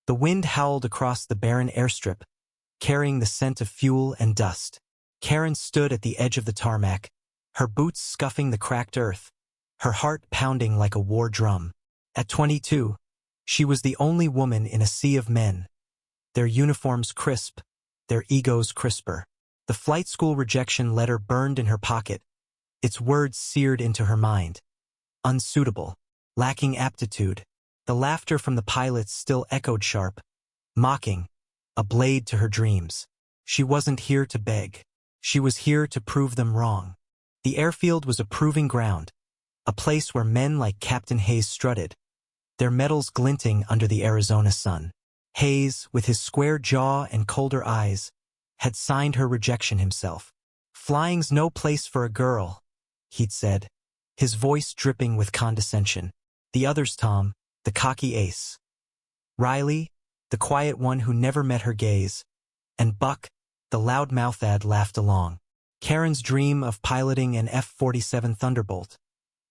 The wind howled across the barren airstrip, carrying the scent of fuel and dust. Karen stood at the edge of the tarmac, her boots scuffing the cracked earth, her heart pounding like a war drum. At 22, she was the only woman in a sea of men, their uniforms crisp, their egos crisper. The flight school rejection letter burned in her pocket, its words seared into her mind. Unsuitable, lacking aptitude. The laughter from the pilots still echoed sharp, mocking, a blade to her dreams. She wasn't here to beg. She was here to prove them wrong. The airfield was a proving ground, a place where men like Captain Hayes strutted, their medals glinting under the Arizona sun. Hayes, with his square jaw and colder eyes, had signed her rejection himself. "Flying's no place for a girl," he'd said, his voice dripping with condescension. The others, Tom, the cocky ace, Riley, the quiet one who never met her gaze, and Buck, the loudmouth ad, laughed along. Karen's dream of piloting an F-47 Thunderbolt,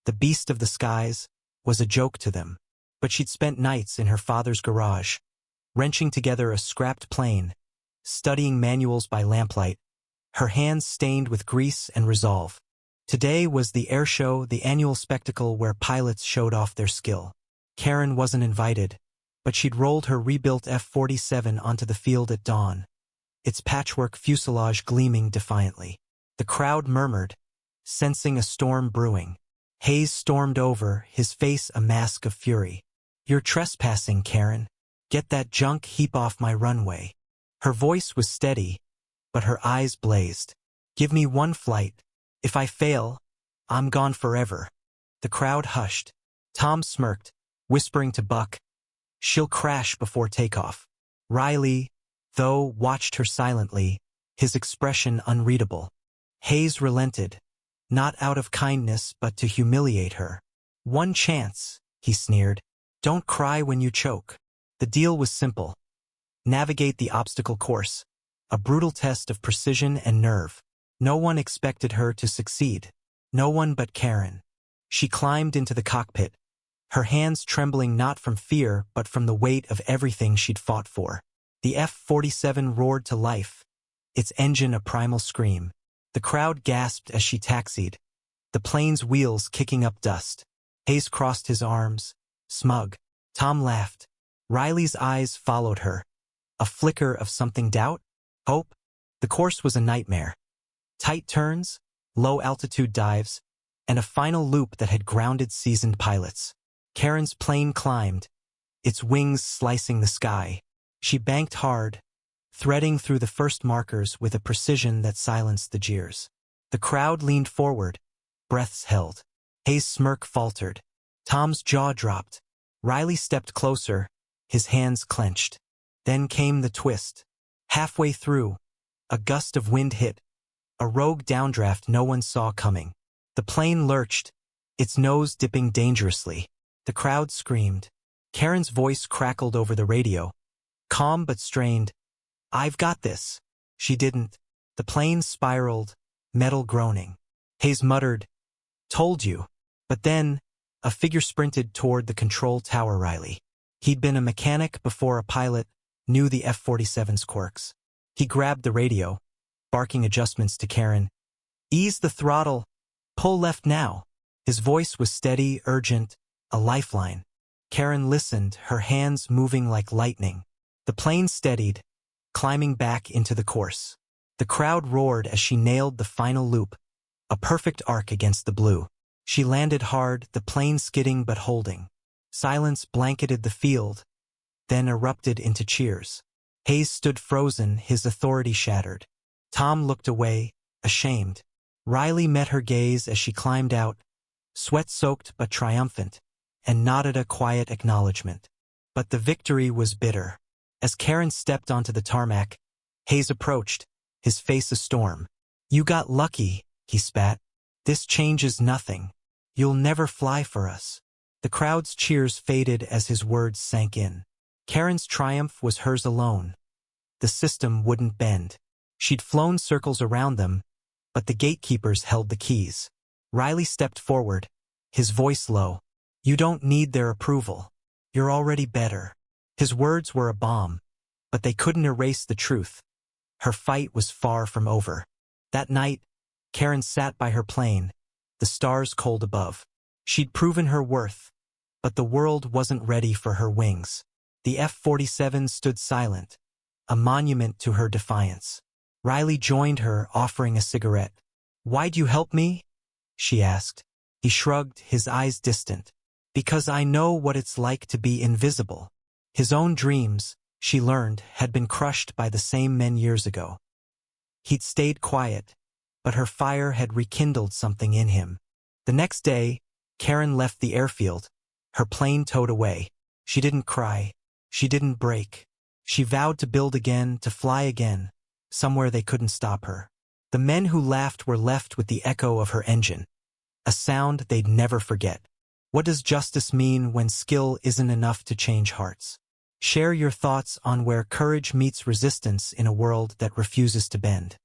the beast of the skies, was a joke to them. But she'd spent nights in her father's garage, wrenching together a scrapped plane, studying manuals by lamplight, her hands stained with grease and resolve. Today was the air show, the annual spectacle where pilots showed off their skill. Karen wasn't invited, but she'd rolled her rebuilt F-47 onto the field at dawn, its patchwork fuselage gleaming defiantly. The crowd murmured, sensing a storm brewing. Hayes stormed over, his face a mask of fury. "You're trespassing, Karen. Get that junk heap off my runway." Her voice was steady, but her eyes blazed. "Give me one flight. If I fail, I'm gone forever." The crowd hushed. Tom smirked, whispering to Buck, "She'll crash before takeoff." Riley, though, watched her silently, his expression unreadable. Hayes relented, not out of kindness but to humiliate her. "One chance," he sneered. "Don't cry when you choke." The deal was simple. Navigate the obstacle course, a brutal test of precision and nerve. No one expected her to succeed. No one but Karen. She climbed into the cockpit, her hands trembling not from fear but from the weight of everything she'd fought for. The F-47 roared to life, its engine a primal scream. The crowd gasped as she taxied, the plane's wheels kicking up dust. Hayes crossed his arms, smug. Tom laughed. Riley's eyes followed her. A flicker of something, doubt? Hope? The course was a nightmare. Tight turns, low-altitude dives, and a final loop that had grounded seasoned pilots. Karen's plane climbed, its wings slicing the sky. She banked hard, threading through the first markers with a precision that silenced the jeers. The crowd leaned forward, breaths held. Hayes' smirk faltered. Tom's jaw dropped. Riley stepped closer, his hands clenched. Then came the twist. Halfway through, a gust of wind hit, a rogue downdraft no one saw coming. The plane lurched, its nose dipping dangerously. The crowd screamed. Karen's voice crackled over the radio, calm but strained. "I've got this." She didn't. The plane spiraled, metal groaning. Hayes muttered, "Told you." But then, a figure sprinted toward the control tower. Riley. He'd been a mechanic before a pilot, knew the F-47's quirks. He grabbed the radio, barking adjustments to Karen. "Ease the throttle. Pull left now." His voice was steady, urgent, a lifeline. Karen listened, her hands moving like lightning. The plane steadied, climbing back into the course. The crowd roared as she nailed the final loop, a perfect arc against the blue. She landed hard, the plane skidding but holding. Silence blanketed the field, then erupted into cheers. Hayes stood frozen, his authority shattered. Tom looked away, ashamed. Riley met her gaze as she climbed out, sweat-soaked but triumphant, and nodded a quiet acknowledgement. But the victory was bitter. As Karen stepped onto the tarmac, Hayes approached, his face a storm. "You got lucky," he spat. "This changes nothing. You'll never fly for us." The crowd's cheers faded as his words sank in. Karen's triumph was hers alone. The system wouldn't bend. She'd flown circles around them, but the gatekeepers held the keys. Riley stepped forward, his voice low. "You don't need their approval. You're already better." His words were a bomb, but they couldn't erase the truth. Her fight was far from over. That night, Karen sat by her plane, the stars cold above. She'd proven her worth, but the world wasn't ready for her wings. The F-47 stood silent, a monument to her defiance. Riley joined her, offering a cigarette. "Why'd you help me?" she asked. He shrugged, his eyes distant. "Because I know what it's like to be invisible." His own dreams, she learned, had been crushed by the same men years ago. He'd stayed quiet, but her fire had rekindled something in him. The next day, Karen left the airfield, her plane towed away. She didn't cry. She didn't break. She vowed to build again, to fly again, somewhere they couldn't stop her. The men who laughed were left with the echo of her engine, a sound they'd never forget. What does justice mean when skill isn't enough to change hearts? Share your thoughts on where courage meets resistance in a world that refuses to bend.